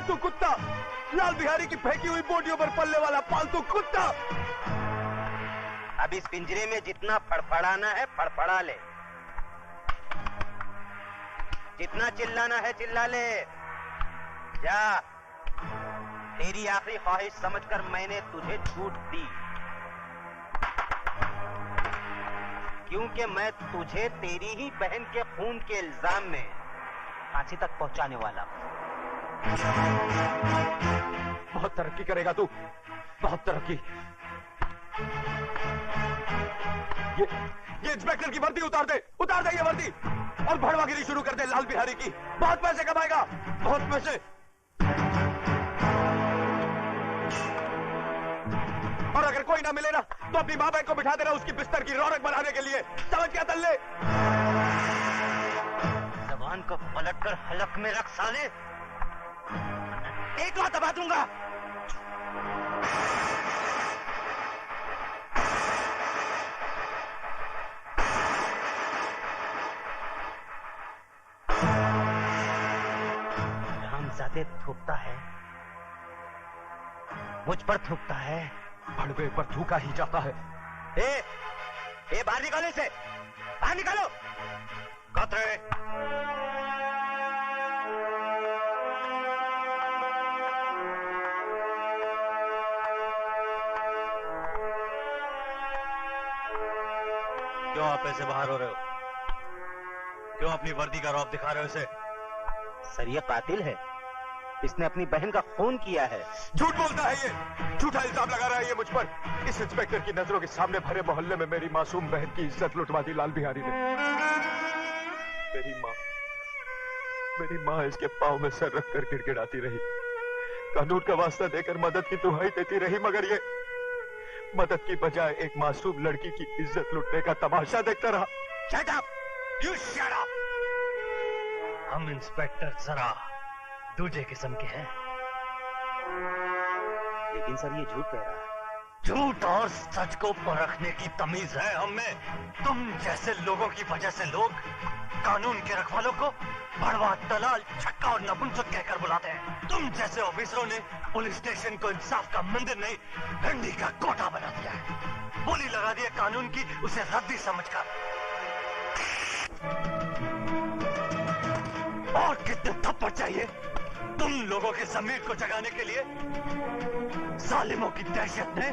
पालतू कुत्ता, लाल बिहारी की फेंकी हुई बोटियों पर पलने वाला पालतू कुत्ता। अब इस पिंजरे में जितना फड़फड़ाना है फड़फड़ा ले, जितना चिल्लाना है चिल्ला ले। जा, तेरी आखिरी ख्वाहिश समझकर मैंने तुझे छूट दी, क्योंकि मैं तुझे तेरी ही बहन के खून के इल्जाम में फांसी तक पहुंचाने वाला हूं। बहुत तरक्की करेगा तू, बहुत तरक्की। ये इंस्पेक्टर की वर्दी उतार दे ये वर्दी, और भड़वागिरी शुरू कर दे लाल बिहारी की। बहुत पैसे कमाएगा, बहुत पैसे। और अगर कोई ना मिले ना तो अपनी माँ बहन को बिठा देना उसकी बिस्तर की रौनक बनाने के लिए। समझ क्या तल्ले? जबान को पलटकर हलक में रख साले, एक बात दबा दूंगा। रामजादे थूकता है, मुझ पर थूकता है, भड़वे पर थूका ही जाता है। ए बाहर निकालो इसे, बाहर निकालो। कतरे क्यों आप ऐसे बाहर हो रहे हो? क्यों अपनी वर्दी का रौब दिखा रहे हो इसे? सर ये कातिल है, इसने अपनी बहन का खून किया है। झूठ बोलता है ये, झूठा इल्जाम लगा रहा है ये मुझे पर। इस इंस्पेक्टर की नजरों के सामने भरे मोहल्ले में मेरी मासूम बहन की इज्जत लुटवा दी लाल बिहारी ने। मेरी माँ इसके पाँव में सर रखकर गिड़गिड़ाती रही, कानून का वास्ता देकर मदद की दुहाई देती रही, मगर ये मदद की बजाय एक मासूम लड़की की इज्जत लुटने का तमाशा देखता रहा। Shut up! You shut up! हम इंस्पेक्टर जरा दूजे किस्म के हैं। लेकिन सर ये झूठ कह रहा है। झूठ और सच को परखने की तमीज है हमें। तुम जैसे लोगों की वजह से लोग कानून के रखवालों को भड़वा, दलाल, छक्का और नपुंसक कहकर बुलाते हैं। तुम जैसे ऑफिसरों ने पुलिस स्टेशन को इंसाफ का मंदिर नहीं, डंडी का कोटा बना दिया है। बोली लगा दी है कानून की, उसे रद्दी समझकर। और कितने थप्पड़ चाहिए तुम लोगों के जमीर को जगाने के लिए? जालिमों की दहशत ने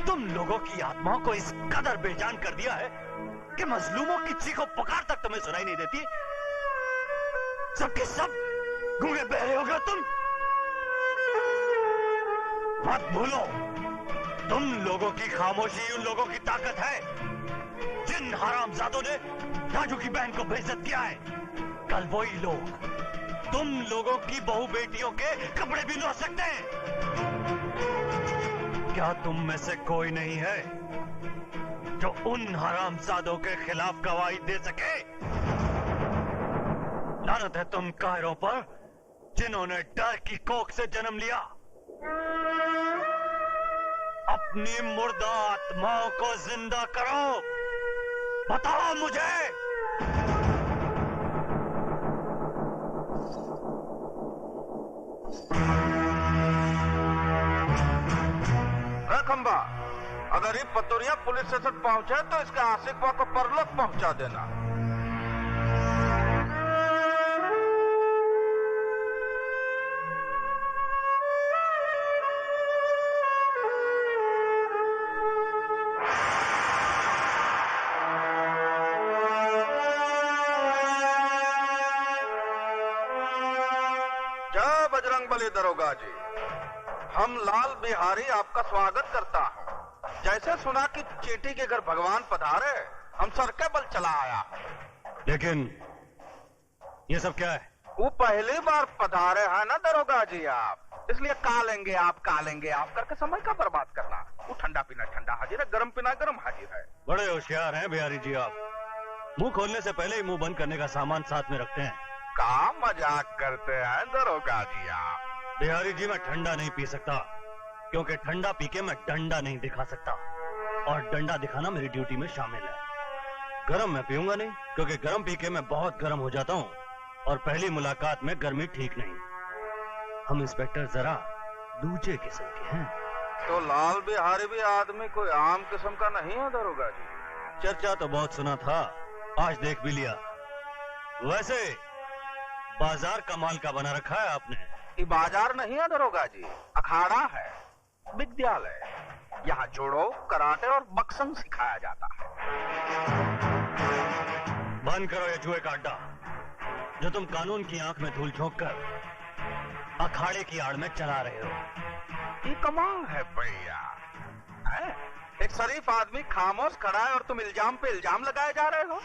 तुम लोगों की आत्माओं को इस कदर बेजान कर दिया है कि मजलूमों की चीखों पुकार तक तुम्हें सुनाई नहीं देती। सबके सब गूंगे बहरे हो गए तुम। मत भूलो, तुम लोगों की खामोशी उन लोगों की ताकत है जिन हरामजादों ने राजू की बहन को बेइज्जत किया है। कल वही लोग तुम लोगों की बहू बेटियों के कपड़े भी धो सकते हैं। क्या तुम में से कोई नहीं है जो उन हरामजादों के खिलाफ गवाही दे सके? लानत है तुम कायरों पर जिन्होंने डर की कोख से जन्म लिया। अपनी मुर्दा आत्माओं को जिंदा करो। बताओ मुझे। खंबा, अगर ये पतोरिया पुलिस स्टेशन पहुंचे तो इसके आशिकवा को परलोक पहुंचा देना। जय बजरंगबली दरोगा जी, हम लाल बिहारी आपका स्वागत करता हूँ। जैसे सुना कि चींटी के घर भगवान पधारे, हम सर के बल चला आया। लेकिन ये सब क्या है? वो पहली बार पधारे हैं ना दरोगा जी आप, इसलिए कालेंगे आप करके समय का बर्बाद करना। वो ठंडा पीना ठंडा हाजिर है, गर्म पीना गर्म हाजिर है। बड़े होशियार हैं बिहारी जी आप। मुंह खोलने से पहले ही मुंह बंद करने का सामान साथ में रखते हैं। का मजाक करते हैं दरोगा जी आप? बिहारी जी मैं ठंडा नहीं पी सकता, क्योंकि ठंडा पी के मैं डंडा नहीं दिखा सकता, और डंडा दिखाना मेरी ड्यूटी में शामिल है। गरम मैं पीऊंगा नहीं, क्योंकि गरम पी के मैं बहुत गर्म हो जाता हूँ, और पहली मुलाकात में गर्मी ठीक नहीं। हम इंस्पेक्टर जरा दूसरे किस्म के हैं। तो लाल बिहारी भी आदमी कोई आम किस्म का नहीं है दरोगा जी? चर्चा तो बहुत सुना था, आज देख भी लिया। वैसे बाजार कमाल का बना रखा है आपने। ये बाजार नहीं है दरोगा जी, अखाड़ा है, विद्यालय। यहाँ जोड़ो, कराटे और बक्संग सिखाया जाता है। बंद करो ये जुए का अड्डा, जो तुम कानून की आंख में धूल झोंक कर अखाड़े की आड़ में चला रहे हो। ये कमाल है भैया, एक शरीफ आदमी खामोश खड़ा है और तुम इल्जाम पे इल्जाम लगाए जा रहे हो।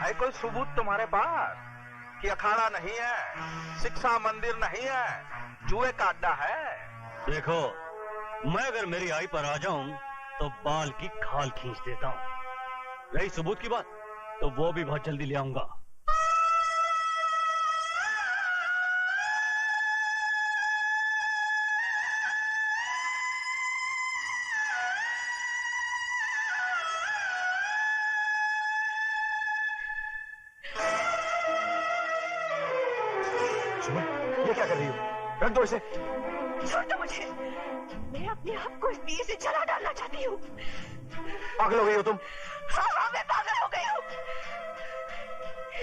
है कोई सबूत तुम्हारे पास कि अखाड़ा नहीं है, शिक्षा मंदिर नहीं है, जुए का अड्डा है? देखो, मैं अगर मेरी आई पर आ जाऊं तो बाल की खाल खींच देता हूं। रही सबूत की बात, तो वो भी बहुत जल्दी ले आऊंगा। ये क्या कर रही हो? रख दो इसे। छोड़ दो मुझे, मैं अपने आप को इस दिए से जला डालना चाहती हूँ। पागल हो गई हो तुम? हाँ, मैं पागल हो गई हूँ।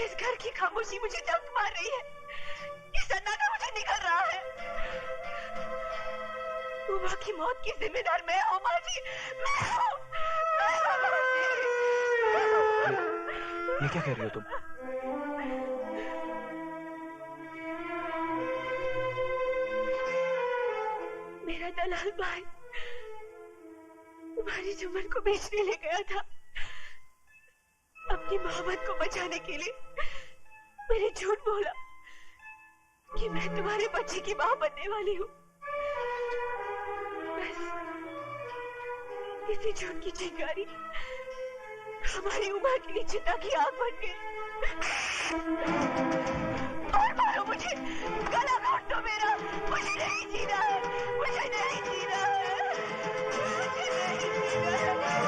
इस घर की खामोशी मुझे दर्द मार रही है, ये सन्नाटा मुझे निकल रहा है। उमा की मौत की जिम्मेदार मैं हूँ माँ जी, मैं हूँ। ये क्या कह रही हो तुम? मेरा दलाल भाई तुम्हारी जुम्मन को बेचने ले गया था। अपनी मोहब्बत को बचाने के लिए मैंने झूठ बोला कि मैं तुम्हारे बच्चे की मां बनने वाली हूँ। बस इसी झूठ की चिंगारी हमारी उम्र के लिए चिता की आग बन गई। और मारो मुझे, गला काट दो मेरा, मुझे नहीं जीना है, मुझे नहीं जीना है, मुझे नहीं जीना है।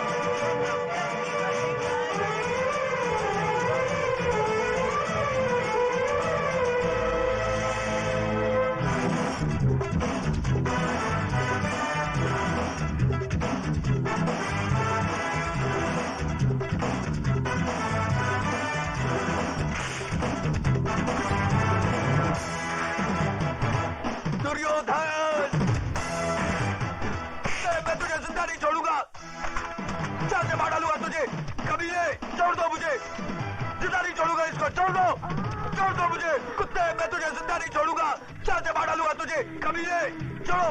छोड़ दो मुझे कुत्ते, मैं तुझे जिंदा नहीं छोड़ूंगा। चाल से मार डालूंगा तुझे, कमीने, छोड़ो।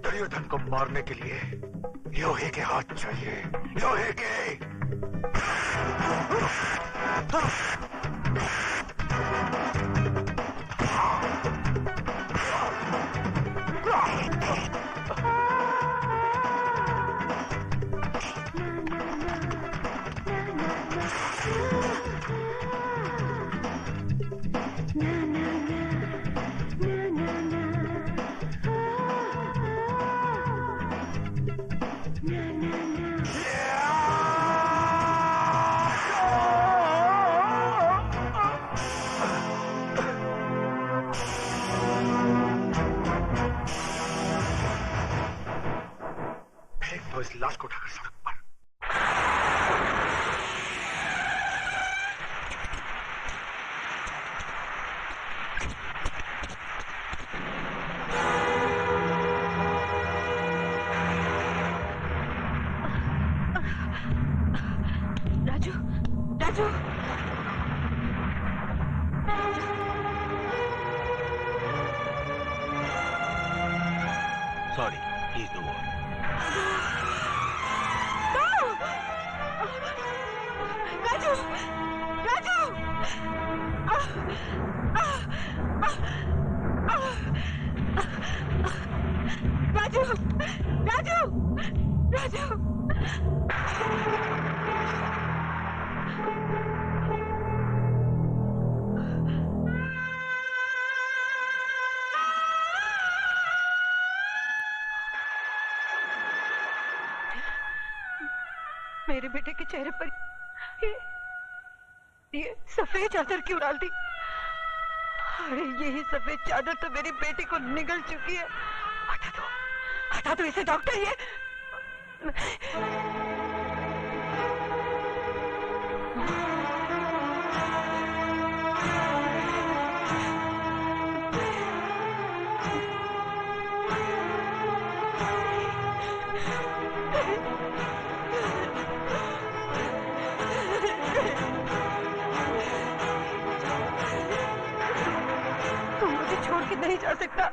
दुर्योधन को मारने के लिए लोहे के हाथ चाहिए, लोहे के। इस लाश को उठाकर सड़क पर। Raju, Raju, sorry, please do what. Raju, Raju, Raju, Raju, Raju. मेरे बेटे के चेहरे पर ये सफेद चादर क्यों डाल दी? अरे यही सफेद चादर तो मेरी बेटी को निगल चुकी है। हटा दो इसे डॉक्टर। ये नहीं जा सकता।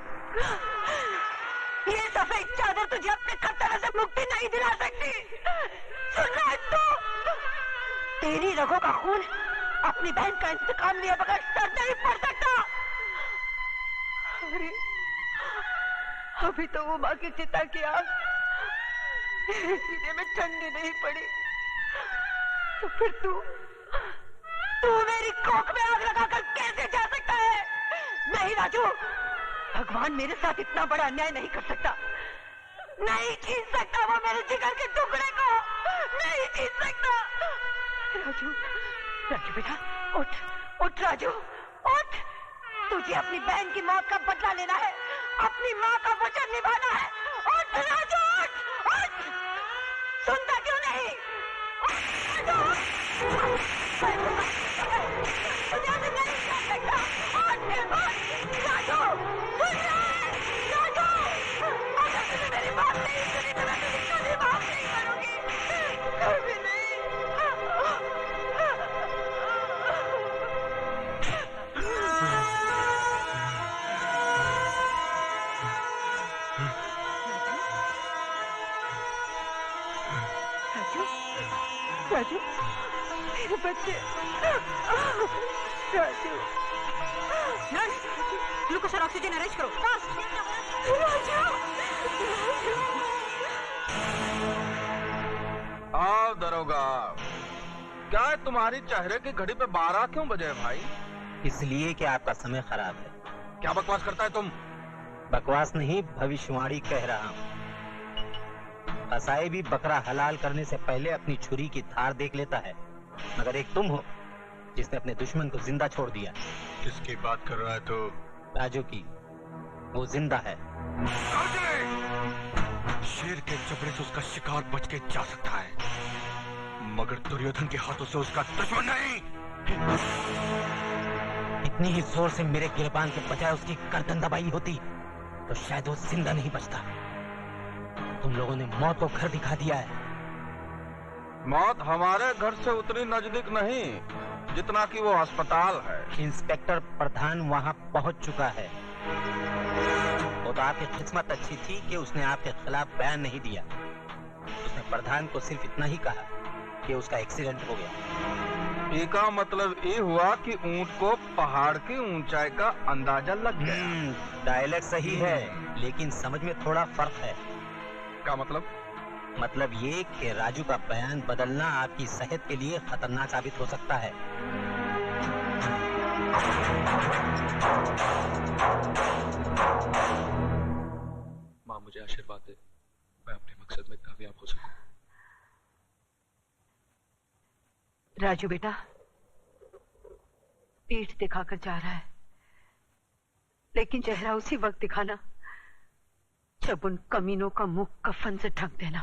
ये सफेद चादर तुझे अपने खतरे से मुक्ति नहीं दिला सकती। सुन रहा है तू? तेरी रगों का खून अपनी बहन का इंतकाम लिए बगैर सर नहीं पड़ सकता। अरे अभी तो वो माँ की चिता की आग सीने में ठंडी नहीं पड़ी, तो फिर तू मेरी कोख में आग लगाकर कैसे जा सकता है? नहीं राजू, भगवान मेरे साथ इतना बड़ा अन्याय नहीं कर सकता। नहीं छीन सकता वो मेरे जिगर के टुकड़े को, नहीं छीन सकता। राजू बेटा उठ राजू उठ। तुझे अपनी बहन की मौत का बदला लेना है, अपनी माँ का वचन निभाना है। उठ राजू उठ। सुनता क्यों नहीं? राजू मेरे बच्चे। राजू ग्लूकोज और ऑक्सीजन अरेंज करो। आओ दरोगा, क्या है तुम्हारी चेहरे की घड़ी पे 12 क्यों बजे भाई? इसलिए कि आपका समय खराब है। क्या बकवास करता है तुम? बकवास नहीं, भविष्यवाणी कह रहा हूँ। कसाई भी बकरा हलाल करने से पहले अपनी छुरी की धार देख लेता है, मगर एक तुम हो जिसने अपने दुश्मन को जिंदा छोड़ दिया। किसकी बात कर रहा है तो? राजू की। वो जिंदा है। शेर के जबड़े से उसका शिकार बच के जा सकता है, मगर दुर्योधन के हाथों से उसका दुश्मन नहीं। इतनी ही जोर से मेरे गिरबान के बजाय उसकी गर्दन दबाई होती तो शायद वो जिंदा नहीं बचता। तुम लोगों ने मौत को घर दिखा दिया है। मौत हमारे घर से उतनी नजदीक नहीं जितना कि वो अस्पताल है। इंस्पेक्टर प्रधान वहां पहुंच चुका है। वो तो आपकी किस्मत अच्छी थी कि उसने आपके खिलाफ बयान नहीं दिया। उसने प्रधान को सिर्फ इतना ही कहा कि उसका एक्सीडेंट हो गया। इसका मतलब ये हुआ कि ऊंट को पहाड़ की ऊंचाई का अंदाजा लग गया। डायलॉग सही है, लेकिन समझ में थोड़ा फर्क है। क्या मतलब? मतलब ये कि राजू का बयान बदलना आपकी सेहत के लिए खतरनाक साबित हो सकता है। माँ मुझे आशीर्वाद दे, मैं अपने मकसद में कामयाब हो सकूं। राजू बेटा, पीठ दिखाकर जा रहा है, लेकिन चेहरा उसी वक्त दिखाना जब उन कमीनों का मुंह कफन से ढक देना।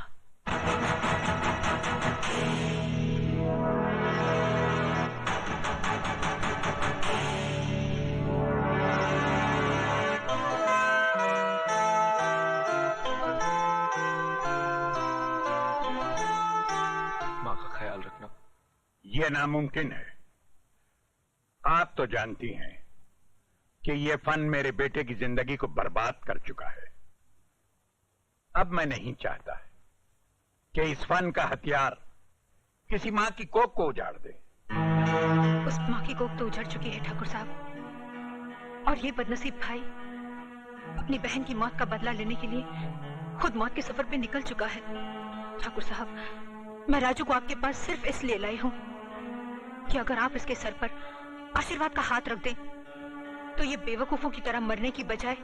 माँ का ख्याल रखना। यह नामुमकिन है। आप तो जानती हैं कि यह फन मेरे बेटे की जिंदगी को बर्बाद कर चुका है। अब मैं नहीं चाहता कि इस फन का हथियार किसी मां की कोख को उजाड़ दे। उस मां की कोख तो उजड़ चुकी है ठाकुर साहब, और ये बदनसीब भाई अपनी बहन की मौत का बदला लेने के लिए खुद मौत के सफर पे निकल चुका है। ठाकुर साहब, मैं राजू को आपके पास सिर्फ इसलिए लाई हूं कि अगर आप इसके सर पर आशीर्वाद का हाथ रख दें तो ये बेवकूफों की तरह मरने की बजाय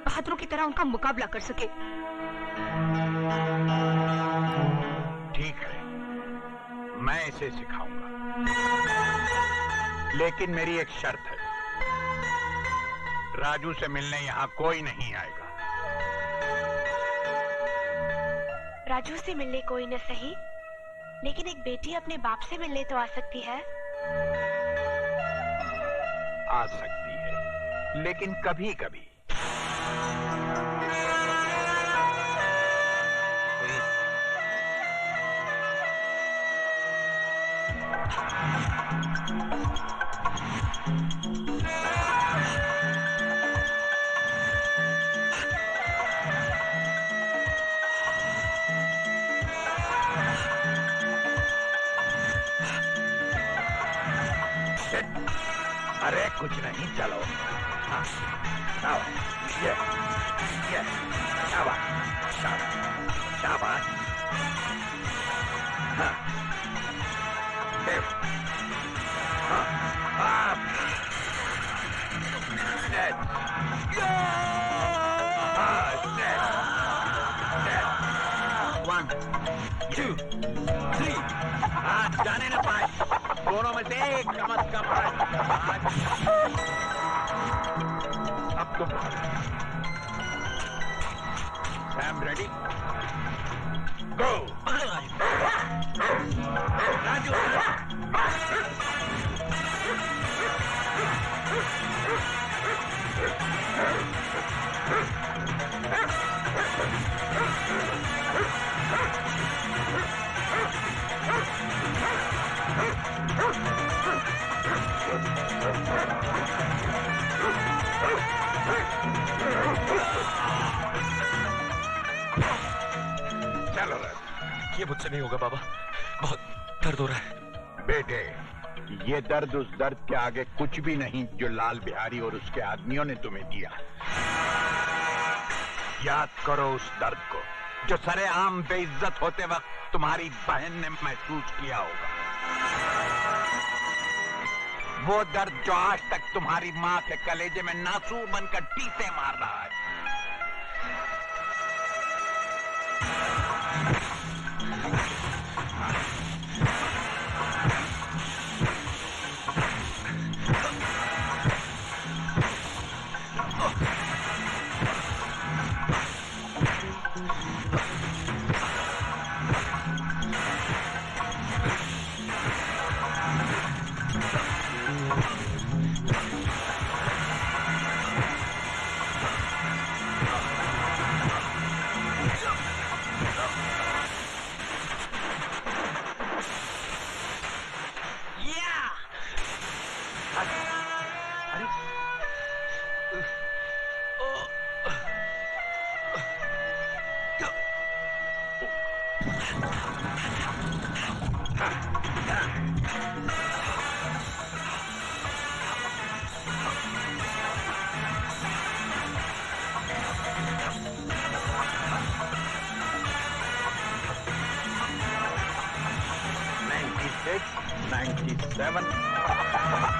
बहादुरों की तरह उनका मुकाबला कर सके। ठीक है, मैं इसे सिखाऊंगा, लेकिन मेरी एक शर्त है। राजू से मिलने यहाँ कोई नहीं आएगा। राजू से मिलने कोई न सही, लेकिन एक बेटी अपने बाप से मिलने तो आ सकती है। आ सकती है, लेकिन कभी कभी। अरे कुछ नहीं, चलो। हाँ, आओ, ये, शाबाश, शाबाश, शाबाश। हाँ, हाँ, हाँ, dead. हाँ, dead. 1, 2, 3. हाँ, जाने न पाए। दोनों में से एक कम से कम अब तुम सैम रेडी? गो! राजू! चलो ये मुझसे नहीं होगा बाबा, बहुत दर्द हो रहा है। बेटे, ये दर्द उस दर्द के आगे कुछ भी नहीं जो लाल बिहारी और उसके आदमियों ने तुम्हें दिया। याद करो उस दर्द को जो सरेआम बेइज्जत होते वक्त तुम्हारी बहन ने महसूस किया होगा। वो दर्द जो आज तक तुम्हारी मां के कलेजे में नासूर बनकर टीसे मार रहा है। Seven.